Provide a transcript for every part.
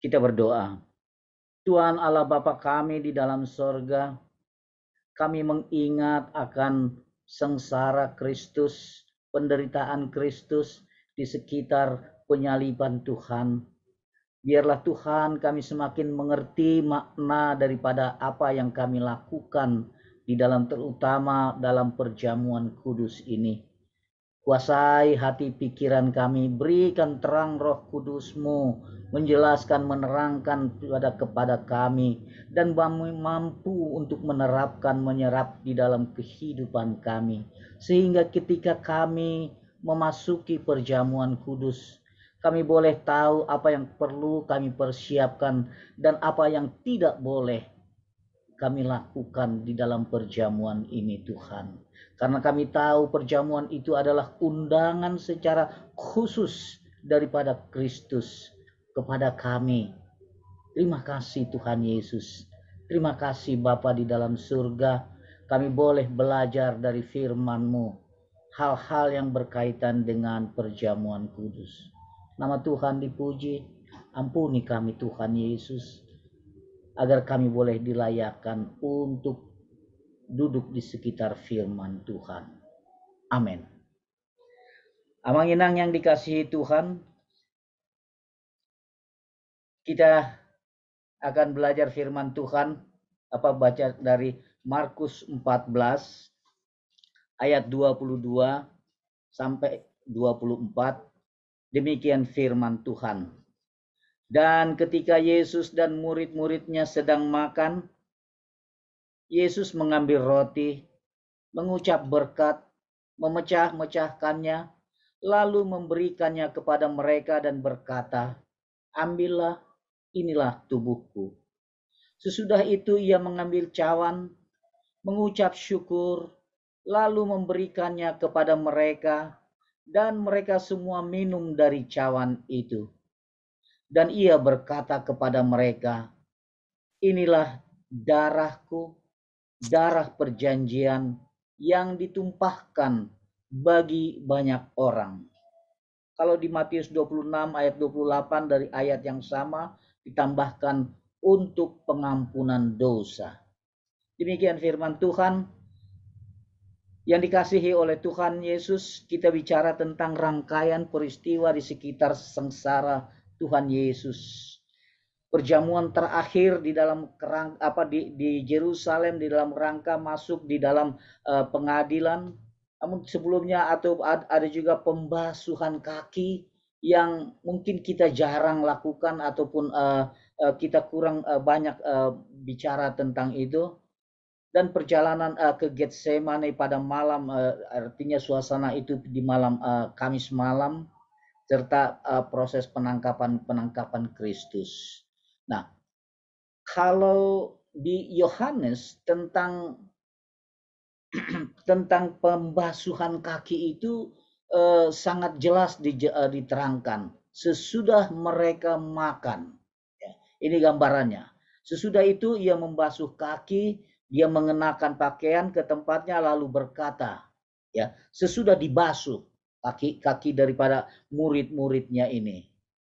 Kita berdoa. Tuhan Allah Bapa kami di dalam sorga, kami mengingat akan sengsara Kristus, penderitaan Kristus di sekitar penyaliban Tuhan. Biarlah Tuhan kami semakin mengerti makna daripada apa yang kami lakukan di dalam, terutama dalam perjamuan kudus ini. Kuasai hati pikiran kami, berikan terang Roh Kudus-Mu, menjelaskan, menerangkan kepada kami, dan mampu untuk menerapkan, menyerap di dalam kehidupan kami. Sehingga ketika kami memasuki perjamuan kudus, kami boleh tahu apa yang perlu kami persiapkan dan apa yang tidak boleh kami lakukan di dalam perjamuan ini, Tuhan. Karena kami tahu perjamuan itu adalah undangan secara khusus daripada Kristus kepada kami. Terima kasih Tuhan Yesus. Terima kasih Bapa di dalam surga. Kami boleh belajar dari firman-Mu hal-hal yang berkaitan dengan perjamuan kudus. Nama Tuhan dipuji. Ampuni kami Tuhan Yesus, agar kami boleh dilayakkan untuk duduk di sekitar firman Tuhan. Amin. Amang inang yang dikasihi Tuhan, kita akan belajar firman Tuhan, baca dari Markus 14 ayat 22 sampai 24. Demikian firman Tuhan. Dan ketika Yesus dan murid-muridnya sedang makan, Yesus mengambil roti, mengucap berkat, memecah-mecahkannya, lalu memberikannya kepada mereka dan berkata, "Ambillah, inilah tubuhku." Sesudah itu ia mengambil cawan, mengucap syukur, lalu memberikannya kepada mereka, dan mereka semua minum dari cawan itu. Dan ia berkata kepada mereka, "Inilah darahku, darah perjanjian yang ditumpahkan bagi banyak orang." Kalau di Matius 26 ayat 28 dari ayat yang sama ditambahkan untuk pengampunan dosa. Demikian firman Tuhan. Yang dikasihi oleh Tuhan Yesus, kita bicara tentang rangkaian peristiwa di sekitar sengsara Tuhan Yesus. Perjamuan terakhir di dalam di Yerusalem, di dalam rangka masuk di dalam pengadilan. Namun sebelumnya ada juga pembasuhan kaki yang mungkin kita jarang lakukan ataupun kita kurang banyak bicara tentang itu. Dan perjalanan ke Getsemane pada malam, artinya suasana itu di malam Kamis malam, serta proses penangkapan Kristus. Nah, kalau di Yohanes tentang pembasuhan kaki itu sangat jelas diterangkan. Sesudah mereka makan, ya, ini gambarannya. Sesudah itu ia membasuh kaki, dia mengenakan pakaian ke tempatnya lalu berkata, ya, sesudah dibasuh kaki daripada murid-muridnya ini.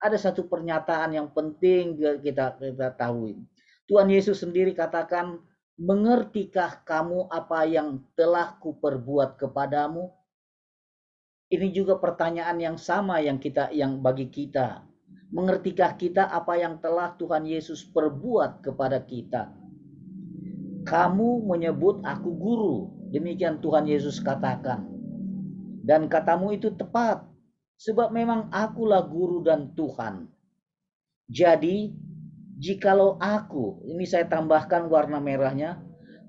Ada satu pernyataan yang penting kita tahu. Tuhan Yesus sendiri katakan, "Mengertikah kamu apa yang telah kuperbuat kepadamu?" Ini juga pertanyaan yang sama yang bagi kita. Mengertikah kita apa yang telah Tuhan Yesus perbuat kepada kita? Kamu menyebut aku guru, demikian Tuhan Yesus katakan. Dan katamu itu tepat, sebab memang akulah guru dan Tuhan. Jadi, jikalau aku, ini saya tambahkan warna merahnya,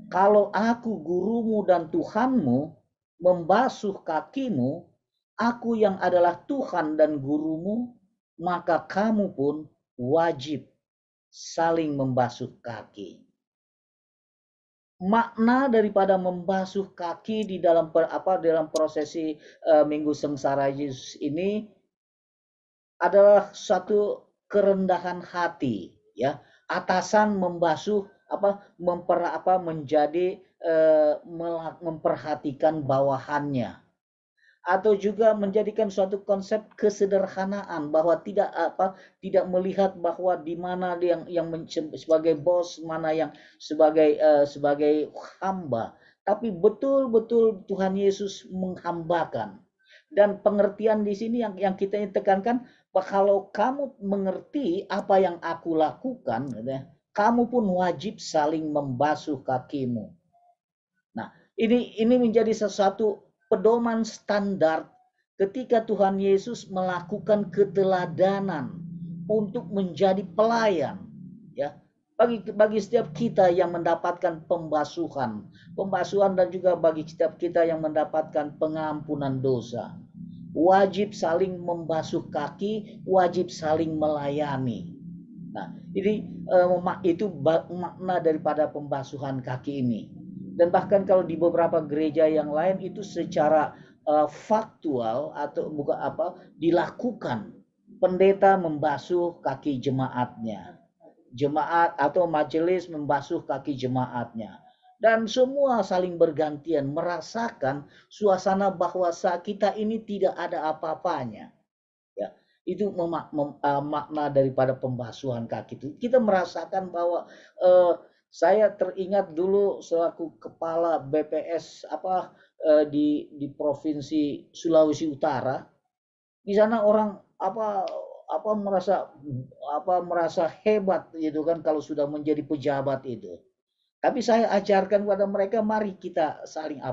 kalau aku gurumu dan Tuhanmu membasuh kakimu, aku yang adalah Tuhan dan gurumu, maka kamu pun wajib saling membasuh kaki. Makna daripada membasuh kaki di dalam dalam prosesi Minggu Sengsara Yesus ini adalah satu kerendahan hati, ya. Atasan membasuh memperhatikan bawahannya. atau juga menjadikan suatu konsep kesederhanaan bahwa tidak melihat bahwa di mana yang sebagai bos, mana yang sebagai hamba, tapi betul-betul Tuhan Yesus menghambakan. Dan pengertian di sini yang kita tekankan, kalau kamu mengerti apa yang aku lakukan, kamu pun wajib saling membasuh kakimu. Nah, ini menjadi sesuatu pedoman standar ketika Tuhan Yesus melakukan keteladanan untuk menjadi pelayan, ya. Bagi setiap kita yang mendapatkan pembasuhan dan juga bagi setiap kita yang mendapatkan pengampunan dosa, wajib saling membasuh kaki, wajib saling melayani. Nah, ini itu makna daripada pembasuhan kaki ini. Dan bahkan kalau di beberapa gereja yang lain itu secara faktual atau bukan dilakukan, pendeta membasuh kaki jemaatnya, jemaat atau majelis membasuh kaki jemaatnya, dan semua saling bergantian merasakan suasana bahwa kita ini tidak ada apa-apanya. Ya, itu makna daripada pembasuhan kaki itu. Kita merasakan bahwa saya teringat dulu selaku kepala BPS di provinsi Sulawesi Utara. Di sana orang merasa hebat gitu kan kalau sudah menjadi pejabat itu. Tapi saya ajarkan kepada mereka, mari kita saling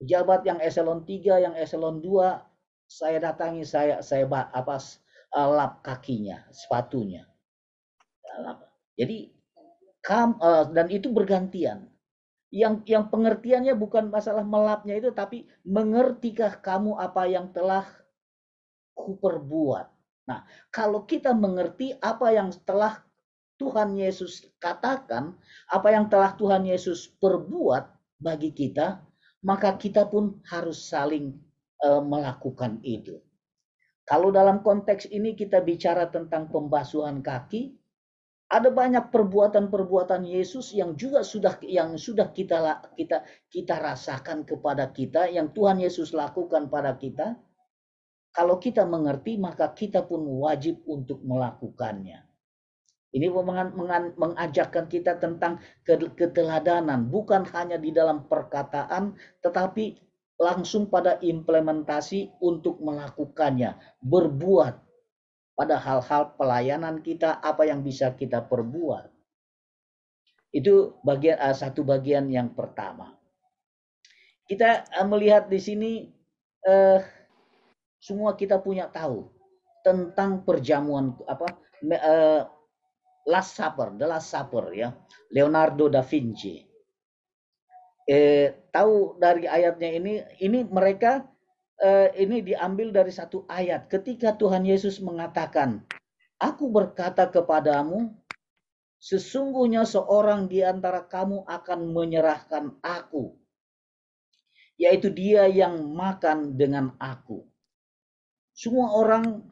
pejabat yang eselon 3, yang eselon 2, saya datangi, saya lap kakinya, sepatunya. Jadi dan itu bergantian. Yang pengertiannya bukan masalah melapnya itu, tapi mengertikah kamu apa yang telah kuperbuat. Nah, kalau kita mengerti apa yang telah Tuhan Yesus katakan, apa yang telah Tuhan Yesus perbuat bagi kita, maka kita pun harus saling melakukan itu. Kalau dalam konteks ini kita bicara tentang pembasuhan kaki, ada banyak perbuatan-perbuatan Yesus yang juga sudah kita rasakan kepada kita, yang Tuhan Yesus lakukan pada kita. Kalau kita mengerti, maka kita pun wajib untuk melakukannya. Ini mengajarkan kita tentang keteladanan, bukan hanya di dalam perkataan, tetapi langsung pada implementasi untuk melakukannya, berbuat pada hal-hal pelayanan kita, apa yang bisa kita perbuat. Itu satu bagian yang pertama. Kita melihat di sini semua kita punya tahu tentang perjamuan The Last Supper ya, Leonardo da Vinci. Tahu dari ayatnya ini mereka ini diambil dari satu ayat ketika Tuhan Yesus mengatakan, "Aku berkata kepadamu, sesungguhnya seorang di antara kamu akan menyerahkan aku, yaitu dia yang makan dengan aku." Semua orang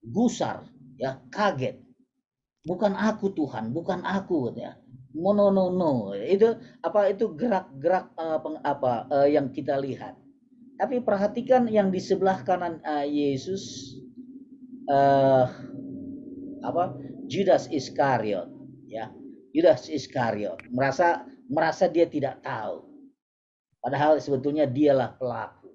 gusar, ya, kaget. Bukan aku Tuhan, bukan aku ya. No. Itu gerak-gerak yang kita lihat. Tapi perhatikan yang di sebelah kanan Yesus, Judas Iskariot, ya. Judas Iskariot merasa dia tidak tahu. Padahal sebetulnya dialah pelaku.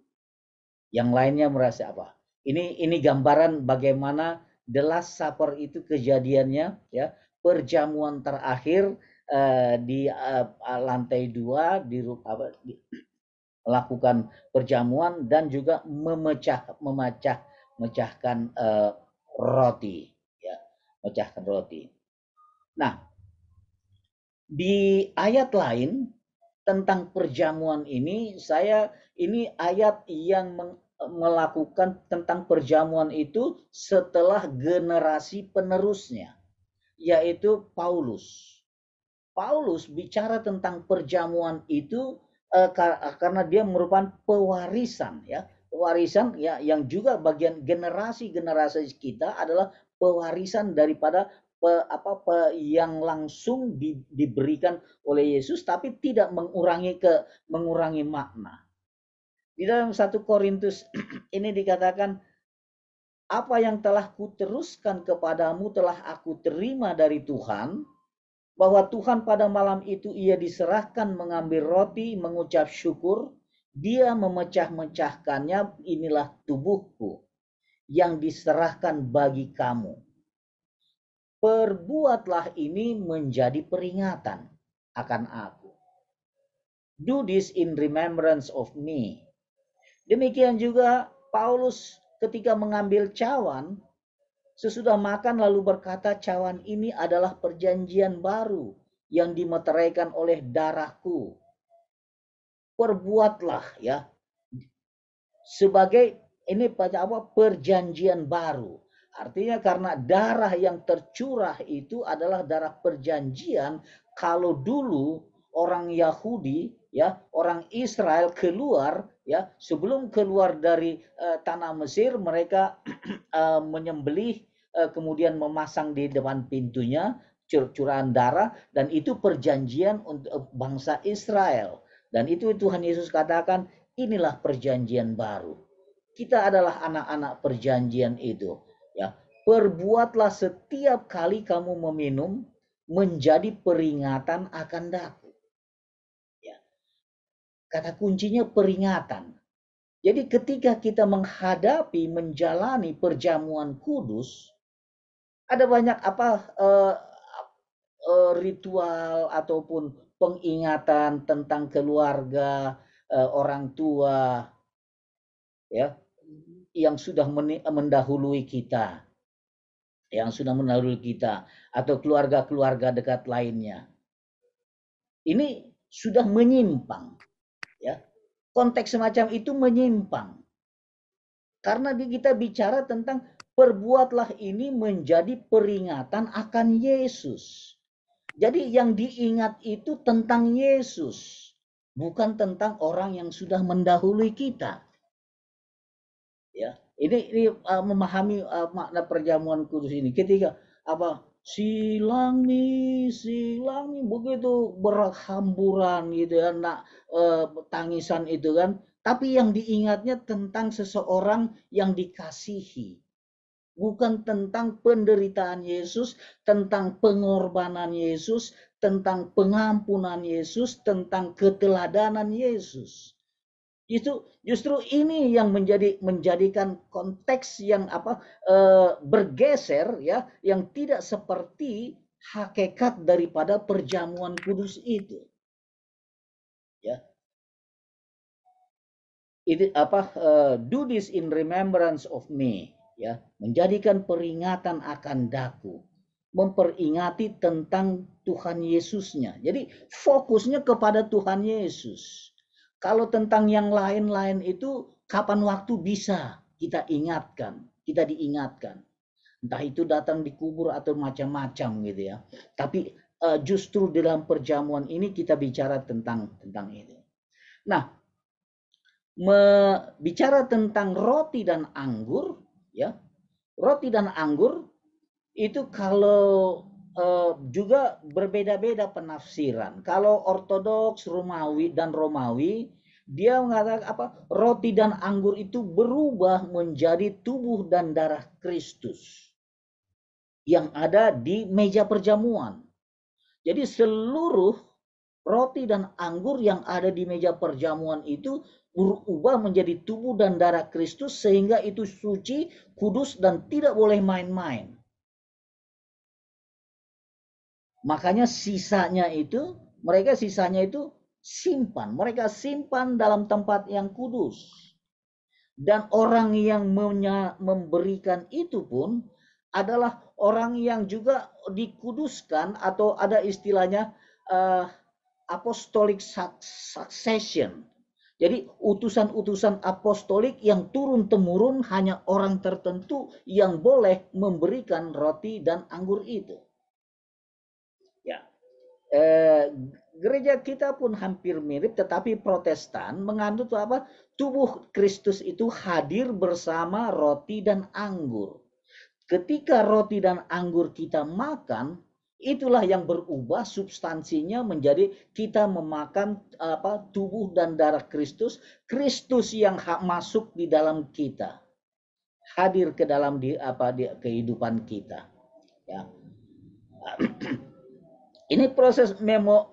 Yang lainnya merasa apa? Ini gambaran bagaimana The Last Supper itu kejadiannya, ya, perjamuan terakhir di lantai 2 melakukan perjamuan dan juga memecahkan roti, ya, memecahkan roti. Nah, di ayat lain tentang perjamuan ini ayat yang melakukan tentang perjamuan itu setelah generasi penerusnya, yaitu Paulus. Paulus bicara tentang perjamuan itu karena dia merupakan pewarisan ya yang juga bagian generasi kita adalah pewarisan daripada yang langsung diberikan oleh Yesus, tapi tidak mengurangi makna. Di dalam 1 Korintus ini dikatakan, apa yang telah kuteruskan kepadamu telah aku terima dari Tuhan, bahwa Tuhan pada malam itu ia diserahkan mengambil roti, mengucap syukur, dia memecah-mecahkannya, inilah tubuhku yang diserahkan bagi kamu. Perbuatlah ini menjadi peringatan akan aku. Do this in remembrance of me. Demikian juga Paulus ketika mengambil cawan, sesudah makan lalu berkata, cawan ini adalah perjanjian baru yang dimeteraikan oleh darahku. Perbuatlah ya, sebagai ini perjanjian baru. Artinya karena darah yang tercurah itu adalah darah perjanjian. Kalau dulu orang Yahudi ya, orang Israel keluar ya, sebelum keluar dari tanah Mesir, mereka menyembelih, kemudian memasang di depan pintunya curahan darah, dan itu perjanjian untuk bangsa Israel. Dan itu Tuhan Yesus katakan, inilah perjanjian baru. Kita adalah anak-anak perjanjian itu. Ya, perbuatlah setiap kali kamu meminum menjadi peringatan akan daku. Ya, kata kuncinya peringatan. Jadi ketika kita menghadapi, menjalani perjamuan kudus, ada banyak ritual ataupun pengingatan tentang keluarga, orang tua, ya, yang sudah mendahului kita, atau keluarga-keluarga dekat lainnya. Ini sudah menyimpang, ya. Konteks semacam itu menyimpang. Karena kita bicara tentang perbuatlah ini menjadi peringatan akan Yesus. Jadi yang diingat itu tentang Yesus, bukan tentang orang yang sudah mendahului kita. Ya, ini memahami makna perjamuan kudus ini. Ketika silang nih begitu berhamburan gitu ya, tangisan itu kan. Tapi yang diingatnya tentang seseorang yang dikasihi. Bukan tentang penderitaan Yesus, tentang pengorbanan Yesus, tentang pengampunan Yesus, tentang keteladanan Yesus. Justru ini yang menjadikan konteks yang bergeser ya, yang tidak seperti hakikat daripada perjamuan kudus itu. Ya. Itu do this in remembrance of me, ya, menjadikan peringatan akan daku, memperingati tentang Tuhan Yesusnya. Jadi fokusnya kepada Tuhan Yesus. Kalau tentang yang lain-lain itu kapan waktu bisa kita ingatkan, kita diingatkan. Entah itu datang di kubur atau macam-macam gitu ya. Tapi justru dalam perjamuan ini kita bicara tentang itu. Nah, bicara tentang roti dan anggur, ya. Roti dan anggur itu kalau juga berbeda-beda penafsiran. Kalau ortodoks Romawi dan Romawi, dia mengatakan roti dan anggur itu berubah menjadi tubuh dan darah Kristus yang ada di meja perjamuan. Jadi seluruh roti dan anggur yang ada di meja perjamuan itu berubah menjadi tubuh dan darah Kristus, sehingga itu suci, kudus, dan tidak boleh main-main. Makanya mereka sisanya itu simpan. Mereka simpan dalam tempat yang kudus. Dan orang yang memberikan itu pun adalah orang yang juga dikuduskan, atau ada istilahnya apostolic succession. Jadi utusan-utusan apostolik yang turun-temurun, hanya orang tertentu yang boleh memberikan roti dan anggur itu. Ya, gereja kita pun hampir mirip, tetapi Protestan menganut tubuh Kristus itu hadir bersama roti dan anggur. Ketika roti dan anggur kita makan, Itulah yang berubah substansinya menjadi kita memakan tubuh dan darah Kristus, Kristus yang masuk di dalam kita, hadir ke dalam di kehidupan kita. Ya. Ini proses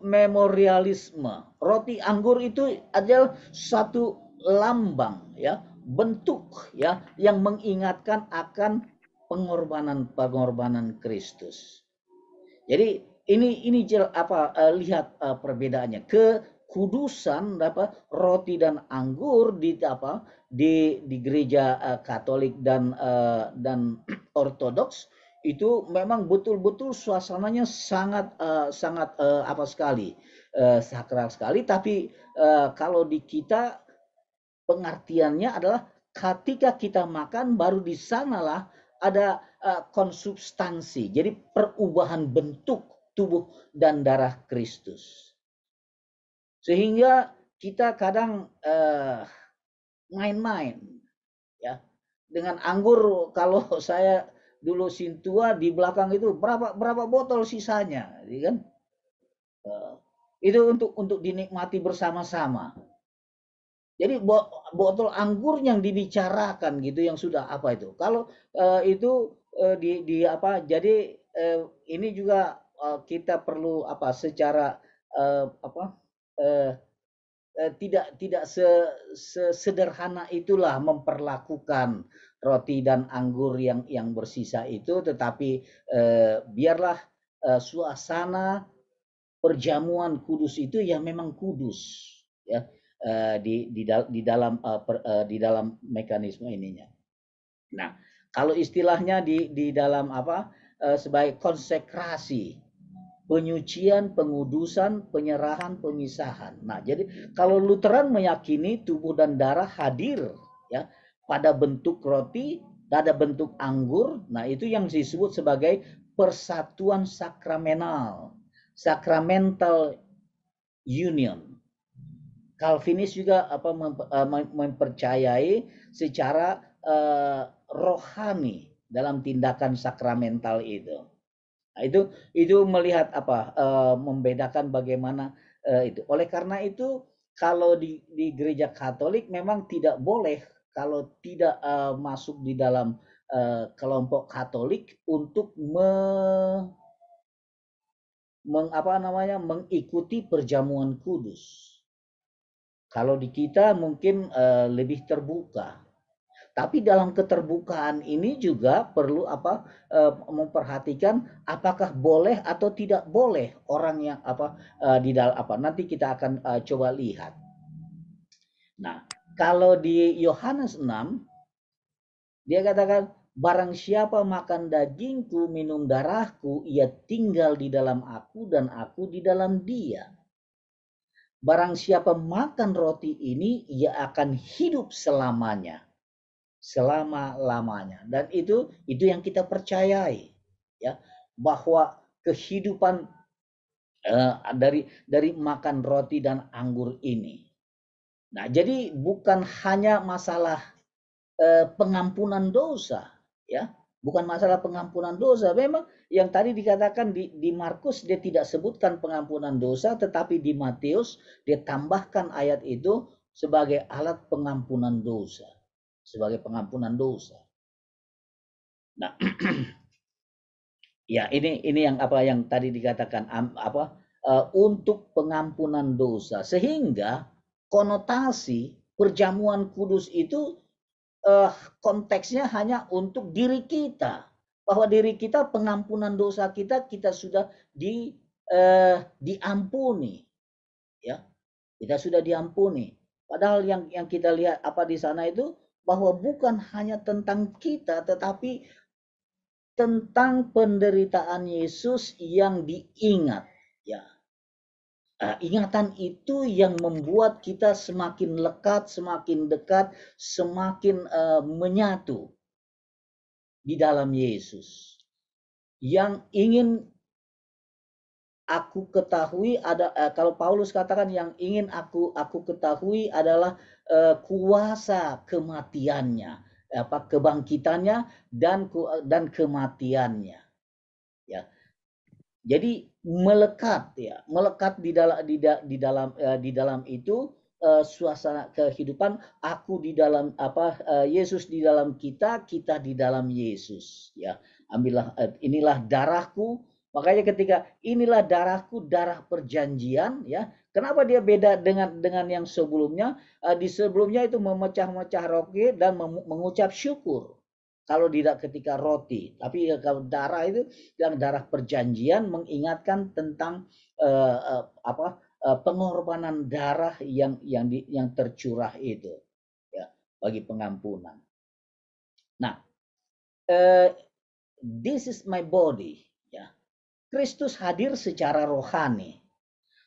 memorialisme. Roti anggur itu adalah satu lambang, ya, bentuk, ya, yang mengingatkan akan pengorbanan Kristus. Jadi ini lihat perbedaannya. Kekudusan roti dan anggur di gereja Katolik dan Ortodoks itu memang betul-betul suasananya sangat sakral sekali, tapi kalau di kita pengertiannya adalah ketika kita makan baru di sanalah ada konsubstansi, jadi perubahan bentuk tubuh dan darah Kristus. Sehingga kita kadang main-main, ya, dengan anggur. Kalau saya dulu Sintua di belakang itu berapa botol sisanya, kan? Itu untuk dinikmati bersama-sama. Jadi botol anggur yang dibicarakan gitu, yang sudah apa itu. Kalau itu di apa, jadi ini juga kita perlu secara apa tidak sesederhana itulah memperlakukan roti dan anggur yang bersisa itu, tetapi biarlah suasana perjamuan kudus itu ya memang kudus, ya, di dalam mekanisme ininya. Nah, kalau istilahnya di dalam sebagai konsekrasi, penyucian, pengudusan, penyerahan, pemisahan. Nah, jadi kalau Lutheran meyakini tubuh dan darah hadir, ya, pada bentuk roti, pada bentuk anggur. Nah, itu yang disebut sebagai persatuan sakramental, sacramental union. Calvinis juga mempercayai secara rohani dalam tindakan sakramental itu. Nah, itu melihat membedakan bagaimana itu. Oleh karena itu kalau di gereja Katolik memang tidak boleh kalau tidak masuk di dalam kelompok Katolik untuk mengikuti perjamuan kudus. Kalau di kita mungkin lebih terbuka. Tapi dalam keterbukaan ini juga perlu memperhatikan apakah boleh atau tidak boleh orang yang di dalam nanti kita akan coba lihat. Nah, kalau di Yohanes 6 dia katakan, barang siapa makan dagingku, minum darahku, ia tinggal di dalam aku dan aku di dalam dia. Barang siapa makan roti ini, ia akan hidup selamanya, selama-lamanya. Dan itu yang kita percayai, ya, bahwa kehidupan dari makan roti dan anggur ini. Nah, jadi bukan hanya masalah pengampunan dosa, ya, bukan masalah pengampunan dosa. Memang yang tadi dikatakan di Markus dia tidak sebutkan pengampunan dosa, tetapi di Matius dia tambahkan ayat itu sebagai alat pengampunan dosa, sebagai pengampunan dosa. Nah, ya ini yang tadi dikatakan untuk pengampunan dosa, sehingga konotasi perjamuan kudus itu konteksnya hanya untuk diri kita, bahwa diri kita pengampunan dosa kita sudah diampuni, ya, kita sudah diampuni. Padahal yang kita lihat di sana itu bahwa bukan hanya tentang kita, tetapi tentang penderitaan Yesus yang diingat, ya. Ingatan itu yang membuat kita semakin lekat, semakin dekat, semakin menyatu di dalam Yesus. Yang ingin aku ketahui kalau Paulus katakan yang ingin aku ketahui adalah kuasa kematiannya, kebangkitannya dan kematiannya. Ya. Jadi melekat ya, melekat di dalam itu suasana kehidupan, aku di dalam Yesus di dalam kita, kita di dalam Yesus ya. Ambillah inilah darahku. Makanya ketika inilah darahku, darah perjanjian ya. Kenapa dia beda dengan yang sebelumnya? Di sebelumnya itu memecah-mecah roti dan mengucap syukur. Kalau tidak ketika roti, tapi kalau darah itu yang darah perjanjian mengingatkan tentang pengorbanan darah yang tercurah itu ya bagi pengampunan. Nah, this is my body ya. Kristus hadir secara rohani.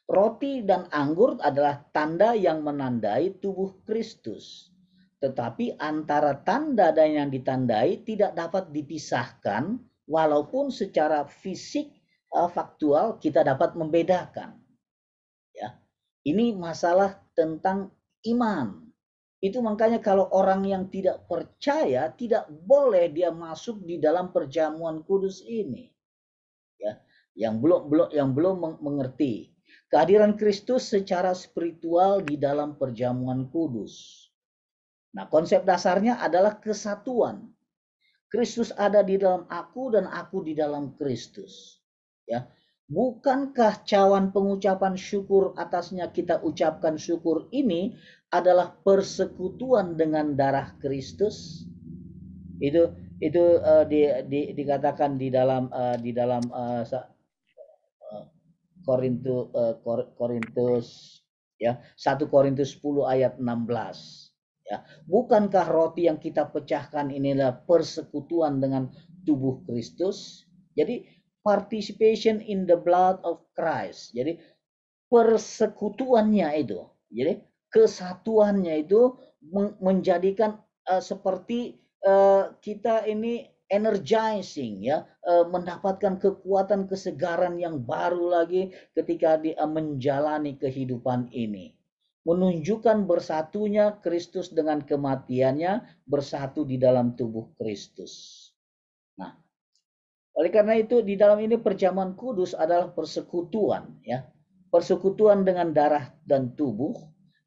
Roti dan anggur adalah tanda yang menandai tubuh Kristus. Tetapi antara tanda dan yang ditandai tidak dapat dipisahkan walaupun secara fisik faktual kita dapat membedakan. Ya. Ini masalah tentang iman. Itu makanya kalau orang yang tidak percaya tidak boleh dia masuk di dalam perjamuan kudus ini. Ya, yang belum mengerti kehadiran Kristus secara spiritual di dalam perjamuan kudus. Nah, konsep dasarnya adalah kesatuan. Kristus ada di dalam aku dan aku di dalam Kristus. Ya. Bukankah cawan pengucapan syukur atasnya kita ucapkan syukur ini adalah persekutuan dengan darah Kristus? Itu dikatakan di dalam Korintus ya 1 Korintus 10 ayat 16 ya. Bukankah roti yang kita pecahkan inilah persekutuan dengan tubuh Kristus? Jadi participation in the blood of Christ. Jadi persekutuannya itu. Jadi kesatuannya itu menjadikan seperti kita ini energizing ya, mendapatkan kekuatan kesegaran yang baru lagi ketika dia menjalani kehidupan ini. Menunjukkan bersatunya Kristus dengan kematiannya, bersatu di dalam tubuh Kristus. Nah, oleh karena itu di dalam ini perjamuan kudus adalah persekutuan ya. Persekutuan dengan darah dan tubuh.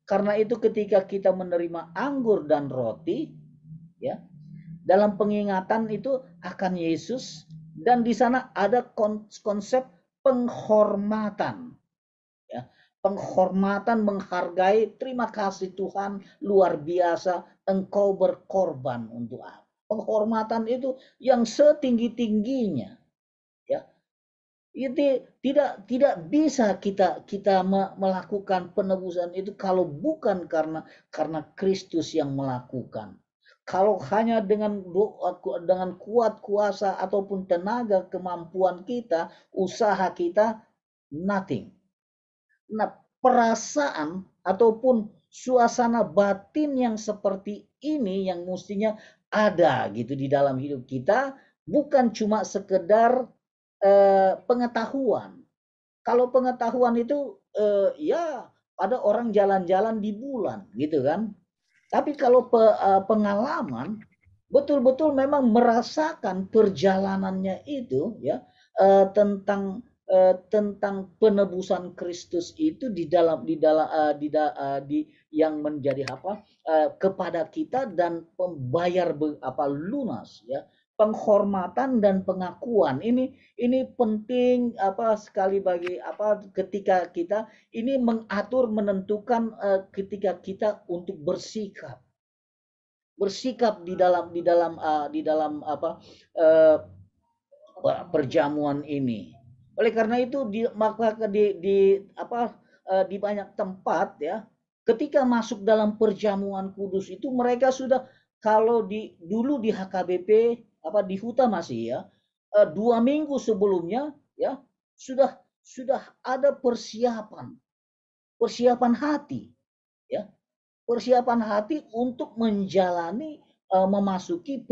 Karena itu ketika kita menerima anggur dan roti ya, dalam pengingatan itu akan Yesus dan di sana ada konsep penghormatan ya. Penghormatan, menghargai, terima kasih Tuhan, luar biasa engkau berkorban untuk aku. Penghormatan itu yang setinggi-tingginya ya. Itu tidak bisa kita melakukan penebusan itu kalau bukan karena Kristus yang melakukan. Kalau hanya dengan kuat kuasa ataupun tenaga kemampuan kita, usaha kita, nothing. Nah, perasaan ataupun suasana batin yang seperti ini yang mestinya ada gitu di dalam hidup kita, bukan cuma sekedar pengetahuan. Kalau pengetahuan itu ya ada orang jalan-jalan di bulan gitu kan. Tapi kalau pengalaman betul-betul memang merasakan perjalanannya itu ya tentang penebusan Kristus itu di yang menjadi kepada kita dan pembayar lunas ya, penghormatan dan pengakuan ini penting sekali bagi ketika kita ini mengatur menentukan ketika kita untuk bersikap di dalam perjamuan ini. Oleh karena itu maka di banyak tempat ya, ketika masuk dalam perjamuan kudus itu mereka sudah kalau dulu di HKBP di Huta masih ya 2 minggu sebelumnya ya sudah ada persiapan hati ya, persiapan hati untuk menjalani memasuki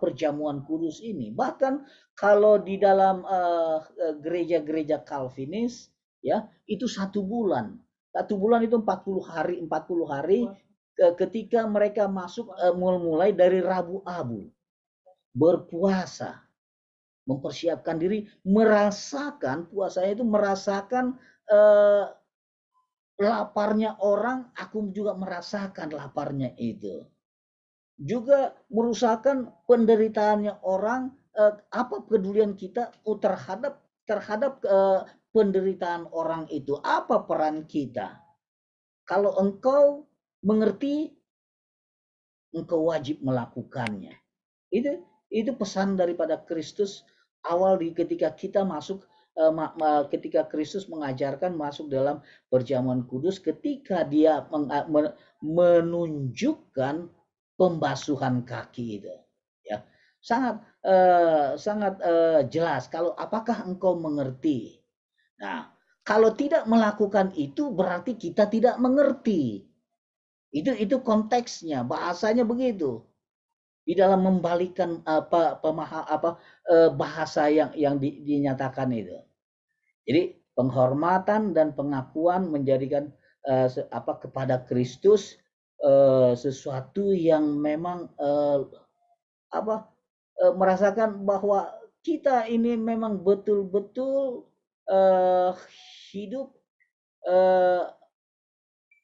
perjamuan kudus ini. Bahkan kalau di dalam gereja-gereja Calvinis ya itu 1 bulan. 1 bulan itu 40 hari ketika mereka masuk mulai dari Rabu Abu berpuasa mempersiapkan diri, merasakan puasanya itu merasakan laparnya orang, aku juga merasakan laparnya itu. Juga merusakan penderitaannya orang, apa kepedulian kita terhadap penderitaan orang itu, apa peran kita. Kalau engkau mengerti, engkau wajib melakukannya. Itu pesan daripada Kristus awal ketika kita masuk, ketika Kristus mengajarkan masuk dalam perjamuan kudus, ketika dia menunjukkan pembasuhan kaki itu, ya sangat sangat jelas. Kalau apakah engkau mengerti? Nah, kalau tidak melakukan itu berarti kita tidak mengerti. Itu konteksnya, bahasanya begitu. Di dalam membalikan bahasa yang dinyatakan itu. Jadi penghormatan dan pengakuan menjadikan kepada Kristus sesuatu yang memang merasakan bahwa kita ini memang betul-betul hidup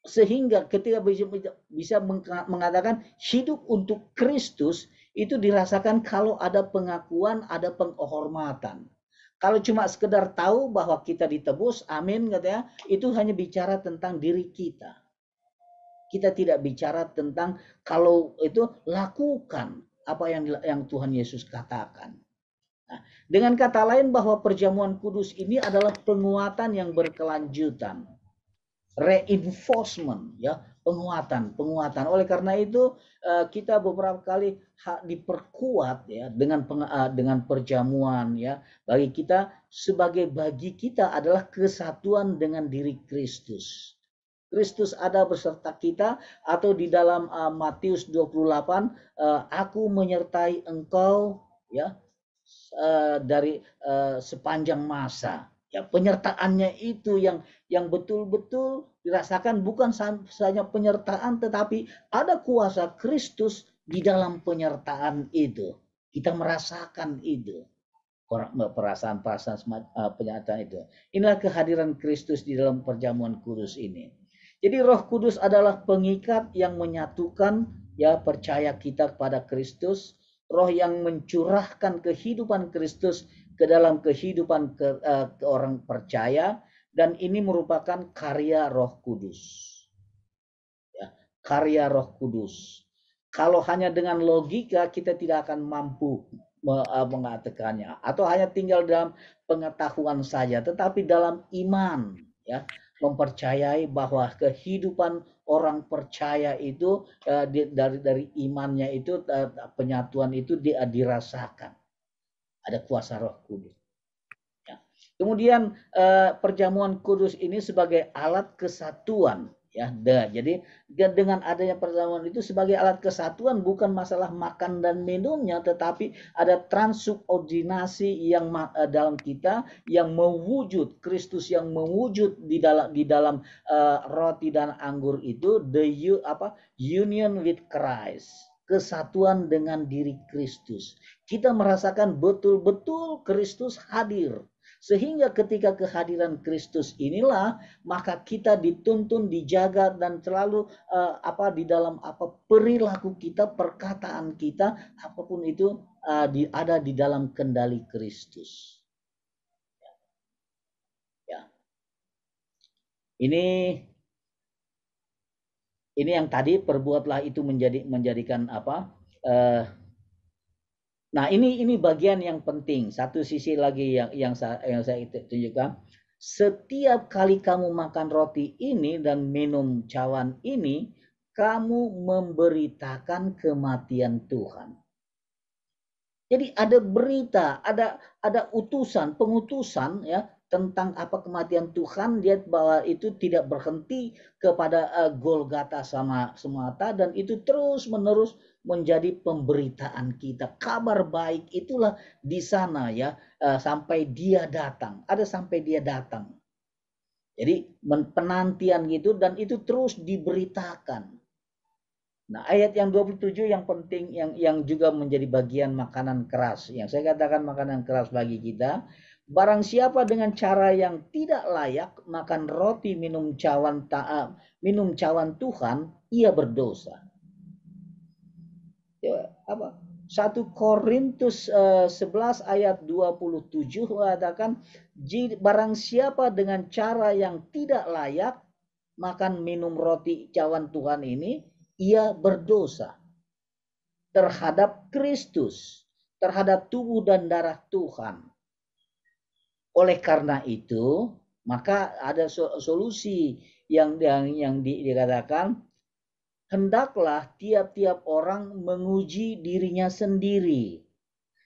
sehingga ketika bisa mengatakan hidup untuk Kristus itu dirasakan kalau ada pengakuan, ada penghormatan. Kalau cuma sekedar tahu bahwa kita ditebus, amin katanya, itu hanya bicara tentang diri kita. Kita tidak bicara tentang kalau itu lakukan apa yang Tuhan Yesus katakan. Nah, dengan kata lain bahwa perjamuan kudus ini adalah penguatan yang berkelanjutan. Reinforcement, ya, penguatan. Oleh karena itu kita beberapa kali diperkuat ya dengan perjamuan ya. Bagi kita adalah kesatuan dengan diri Kristus. Kristus ada beserta kita, atau di dalam Matius 28, aku menyertai engkau ya dari sepanjang masa. Ya, penyertaannya itu yang betul-betul dirasakan, bukan saja penyertaan, tetapi ada kuasa Kristus di dalam penyertaan itu. Kita merasakan itu, perasaan-perasaan penyertaan itu. Inilah kehadiran Kristus di dalam perjamuan kudus ini. Jadi Roh Kudus adalah pengikat yang menyatukan ya percaya kita kepada Kristus, Roh yang mencurahkan kehidupan Kristus ke dalam kehidupan orang percaya, dan ini merupakan karya Roh Kudus. Ya, karya Roh Kudus. Kalau hanya dengan logika kita tidak akan mampu mengatakannya, atau hanya tinggal dalam pengetahuan saja, tetapi dalam iman, ya, mempercayai bahwa kehidupan orang percaya itu dari imannya itu penyatuan itu dirasakan. Ada kuasa Roh Kudus. Ya. Kemudian perjamuan kudus ini sebagai alat kesatuan. Ya, jadi dengan adanya perjamuan itu sebagai alat kesatuan, bukan masalah makan dan minumnya, tetapi ada transubordinasi yang dalam kita yang mewujud, Kristus yang mewujud di dalam roti dan anggur itu, union with Christ, kesatuan dengan diri Kristus. Kita merasakan betul-betul Kristus hadir. Sehingga ketika kehadiran Kristus inilah, maka kita dituntun, dijaga, dan selalu di dalam perilaku kita, perkataan kita, apapun itu ada di dalam kendali Kristus. Ya. Ini yang tadi, perbuatlah itu menjadikan nah ini bagian yang penting. Satu sisi lagi yang saya tunjukkan, setiap kali kamu makan roti ini dan minum cawan ini, kamu memberitakan kematian Tuhan. Jadi ada berita, ada pengutusan ya tentang kematian Tuhan. Dia bahwa itu tidak berhenti kepada Golgota semata, dan itu terus-menerus menjadi pemberitaan kita. Kabar baik itulah di sana ya, sampai dia datang. Ada sampai dia datang. Jadi penantian gitu, dan itu terus diberitakan. Nah, ayat yang 27 yang penting, yang juga menjadi bagian makanan keras. Yang saya katakan makanan keras bagi kita, barang siapa dengan cara yang tidak layak makan roti minum cawan Tuhan, ia berdosa. Ya, apa? 1 Korintus 11 ayat 27 mengatakan, barang siapa dengan cara yang tidak layak makan minum roti cawan Tuhan ini, ia berdosa terhadap Kristus, terhadap tubuh dan darah Tuhan. Oleh karena itu, maka ada solusi yang dikatakan, hendaklah tiap-tiap orang menguji dirinya sendiri.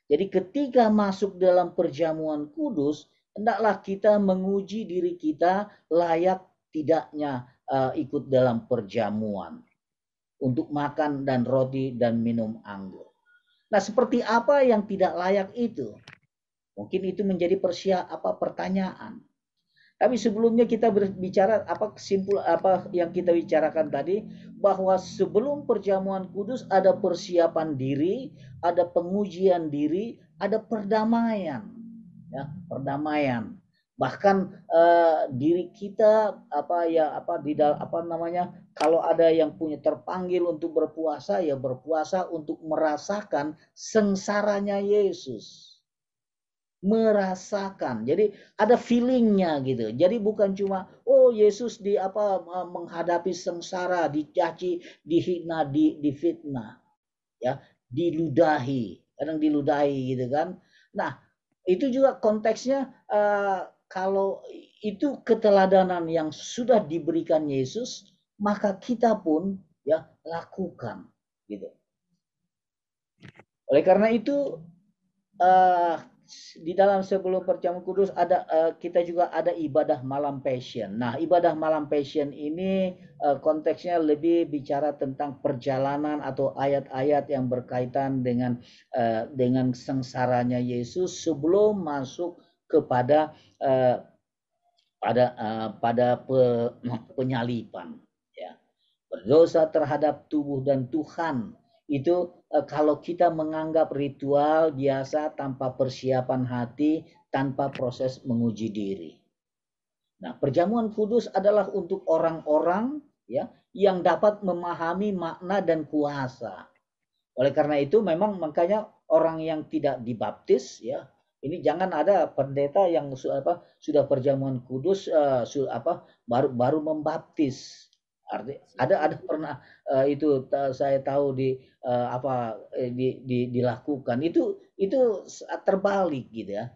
Jadi ketika masuk dalam perjamuan kudus, hendaklah kita menguji diri kita layak tidaknya ikut dalam perjamuan untuk makan dan roti dan minum anggur. Nah, seperti apa yang tidak layak itu? Mungkin itu menjadi pertanyaan. Tapi sebelumnya kita berbicara apa yang kita bicarakan tadi, bahwa sebelum perjamuan kudus ada persiapan diri, ada pengujian diri, ada perdamaian, ya, perdamaian. Bahkan diri kita kalau ada yang punya terpanggil untuk berpuasa, ya berpuasa untuk merasakan sengsaranya Yesus, merasakan. Jadi ada feelingnya gitu. Jadi bukan cuma Yesus menghadapi sengsara, dicaci, dihina, difitnah, ya, diludahi, kadang diludahi gitu kan. Nah, itu juga konteksnya kalau itu keteladanan yang sudah diberikan Yesus, maka kita pun ya lakukan gitu. Oleh karena itu di dalam sebelum perjamuan kudus kita juga ada ibadah malam Passion. Nah, ibadah malam Passion ini konteksnya lebih bicara tentang perjalanan atau ayat-ayat yang berkaitan dengan sengsaranya Yesus sebelum masuk kepada penyaliban. Ya. Berdosa terhadap tubuh dan Tuhan. Itu kalau kita menganggap ritual biasa tanpa persiapan hati, tanpa proses menguji diri. Nah, perjamuan kudus adalah untuk orang-orang ya yang dapat memahami makna dan kuasa. Oleh karena itu memang makanya orang yang tidak dibaptis ya, ini jangan ada pendeta yang sudah perjamuan kudus baru membaptis. Ada pernah itu saya tahu dilakukan itu terbalik gitu ya.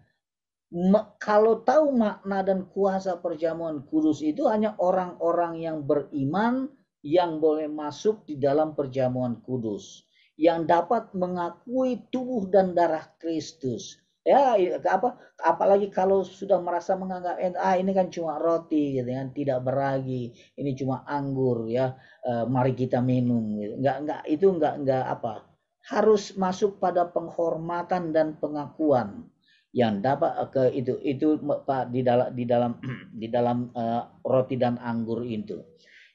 Kalau tahu makna dan kuasa perjamuan kudus itu hanya orang-orang yang beriman yang boleh masuk di dalam perjamuan kudus, yang dapat mengakui tubuh dan darah Kristus. Ya, apalagi kalau sudah merasa menganggap ini kan cuma roti gitu kan, tidak beragi, ini cuma anggur ya, mari kita minum gitu. Enggak harus masuk pada penghormatan dan pengakuan yang dapat itu Pak di dalam roti dan anggur itu,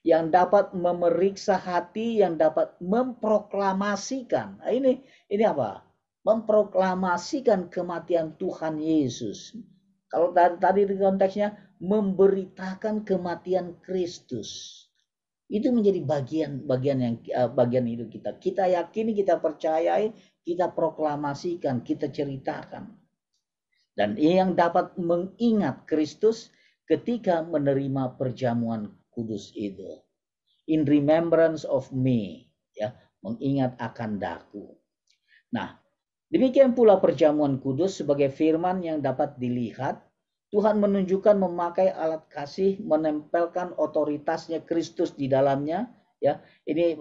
yang dapat memeriksa hati, yang dapat memproklamasikan. Nah, ini apa? Memproklamasikan kematian Tuhan Yesus. Kalau tadi di konteksnya memberitakan kematian Kristus. Itu menjadi bagian hidup kita. Kita yakini, kita percayai, kita proklamasikan, kita ceritakan. Dan yang dapat mengingat Kristus ketika menerima perjamuan kudus itu. In remembrance of me, ya, mengingat akan daku. Nah, demikian pula perjamuan kudus sebagai firman yang dapat dilihat. Tuhan menunjukkan memakai alat kasih, menempelkan otoritasnya Kristus di dalamnya. Ya, ini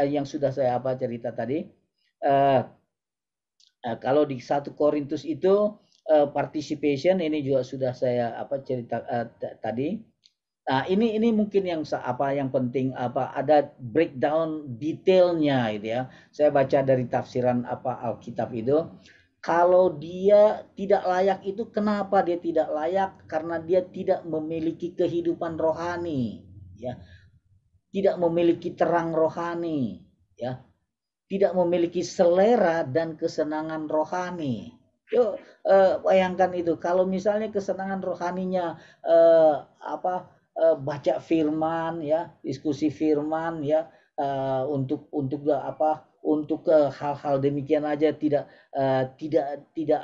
yang sudah saya cerita tadi. Kalau di 1 Korintus itu participation, ini juga sudah saya cerita tadi. Nah, ini mungkin yang penting ada breakdown detailnya gitu ya. Saya baca dari tafsiran Alkitab itu. Kalau dia tidak layak itu, kenapa dia tidak layak? Karena dia tidak memiliki kehidupan rohani, ya. Tidak memiliki terang rohani. ya, tidak memiliki selera dan kesenangan rohani. Yuk, bayangkan itu, kalau misalnya kesenangan rohaninya baca firman, ya, diskusi firman, ya, untuk hal-hal demikian aja tidak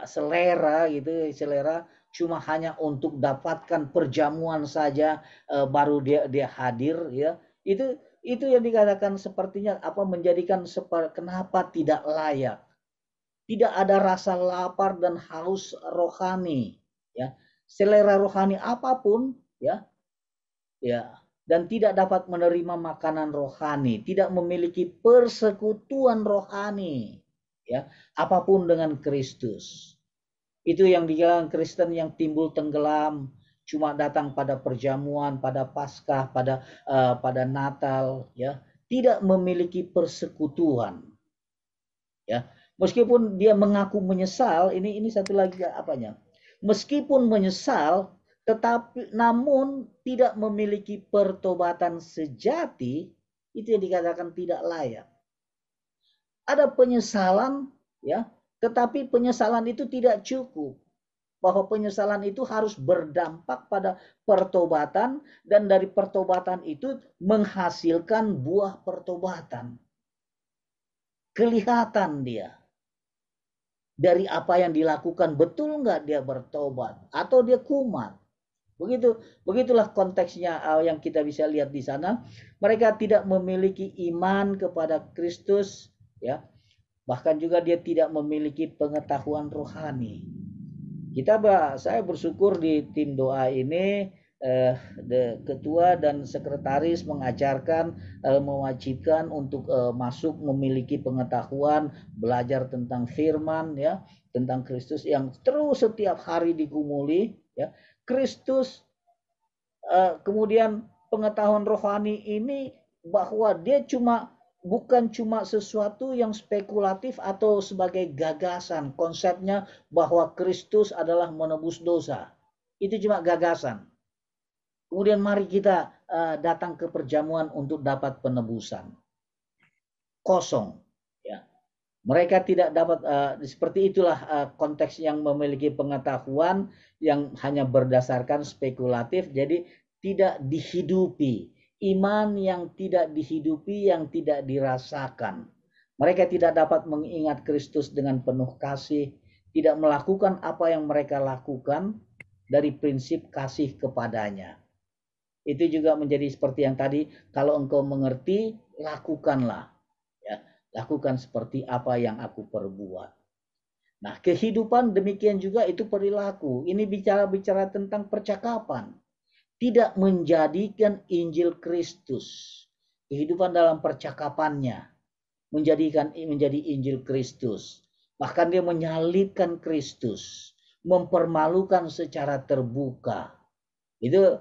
selera gitu, selera cuma hanya untuk dapatkan perjamuan saja, baru dia hadir, ya, itu yang dikatakan sepertinya menjadikan kenapa tidak layak. Tidak ada rasa lapar dan haus rohani, ya. Selera rohani apapun, ya, ya, dan tidak dapat menerima makanan rohani, tidak memiliki persekutuan rohani, ya, apapun dengan Kristus. Itu yang dikatakan Kristen yang timbul tenggelam, cuma datang pada perjamuan, pada Paskah, pada Natal, ya, tidak memiliki persekutuan, ya. Meskipun dia mengaku menyesal, ini satu lagi apanya? Meskipun menyesal, tetapi namun tidak memiliki pertobatan sejati, itu yang dikatakan tidak layak. Ada penyesalan, ya, tetapi penyesalan itu tidak cukup. Bahwa penyesalan itu harus berdampak pada pertobatan, dan dari pertobatan itu menghasilkan buah pertobatan. Kelihatan dia dari apa yang dilakukan, betul nggak dia bertobat atau dia kumat. Begitulah konteksnya yang kita bisa lihat di sana. Mereka tidak memiliki iman kepada Kristus, ya. Bahkan juga dia tidak memiliki pengetahuan rohani. Saya bersyukur di tim doa ini, ketua dan sekretaris mengajarkan, mewajibkan untuk masuk memiliki pengetahuan, belajar tentang firman, ya, tentang Kristus yang terus setiap hari digumuli, ya. Kristus, kemudian pengetahuan rohani ini bahwa dia bukan cuma sesuatu yang spekulatif atau sebagai gagasan, konsepnya bahwa Kristus adalah menebus dosa. Itu cuma gagasan. Kemudian mari kita datang ke perjamuan untuk dapat penebusan. Kosong, ya. Mereka tidak dapat, seperti itulah konteks yang memiliki pengetahuan yang hanya berdasarkan spekulatif, jadi tidak dihidupi. Iman yang tidak dihidupi, yang tidak dirasakan. Mereka tidak dapat mengingat Kristus dengan penuh kasih, tidak melakukan apa yang mereka lakukan dari prinsip kasih kepadanya. Itu juga menjadi seperti yang tadi, kalau engkau mengerti, lakukanlah. Ya, lakukan seperti apa yang aku perbuat. Nah, kehidupan demikian juga itu perilaku. Ini bicara tentang percakapan. Tidak menjadikan Injil Kristus. Kehidupan dalam percakapannya menjadi Injil Kristus. Bahkan dia menyalibkan Kristus, mempermalukan secara terbuka. Itu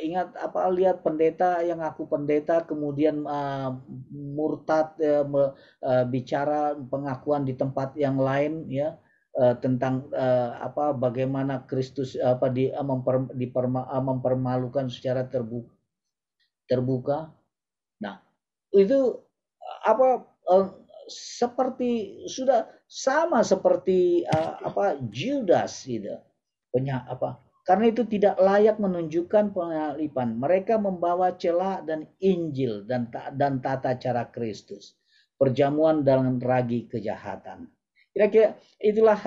ingat lihat pendeta yang aku pendeta kemudian murtad, bicara pengakuan di tempat yang lain, ya, tentang bagaimana Kristus mempermalukan secara terbuka. Nah, itu seperti sudah sama seperti Judas gitu. Karena itu tidak layak menunjukkan pengalipan. Mereka membawa celah dan Injil dan tata cara Kristus. Perjamuan dalam ragi kejahatan. Kira-kira itulah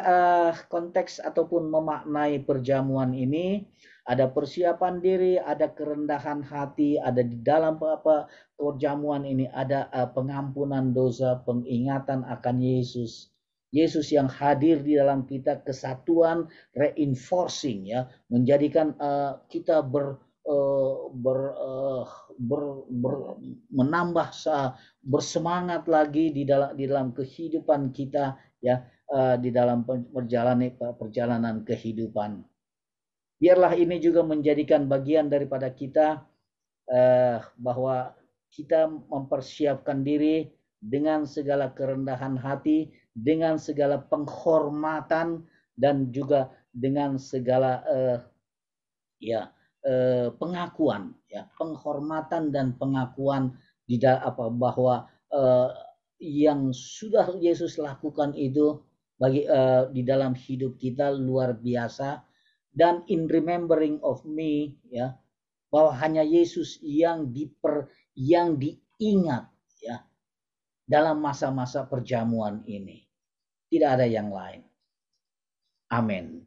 konteks ataupun memaknai perjamuan ini. Ada persiapan diri, ada kerendahan hati, ada di dalam perjamuan ini ada pengampunan dosa, pengingatan akan Yesus. Yesus yang hadir di dalam kita, kesatuan, reinforcing, ya, menjadikan kita menambah bersemangat lagi di dalam kehidupan kita, ya, di dalam perjalanan kehidupan. Biarlah ini juga menjadikan bagian daripada kita, bahwa kita mempersiapkan diri dengan segala kerendahan hati, dengan segala penghormatan, dan juga dengan segala pengakuan, ya, penghormatan dan pengakuan bahwa yang sudah Yesus lakukan itu di dalam hidup kita luar biasa. Dan in remembering of me, ya, bahwa hanya Yesus yang diingat, ya, dalam masa-masa perjamuan ini, tidak ada yang lain. Amin.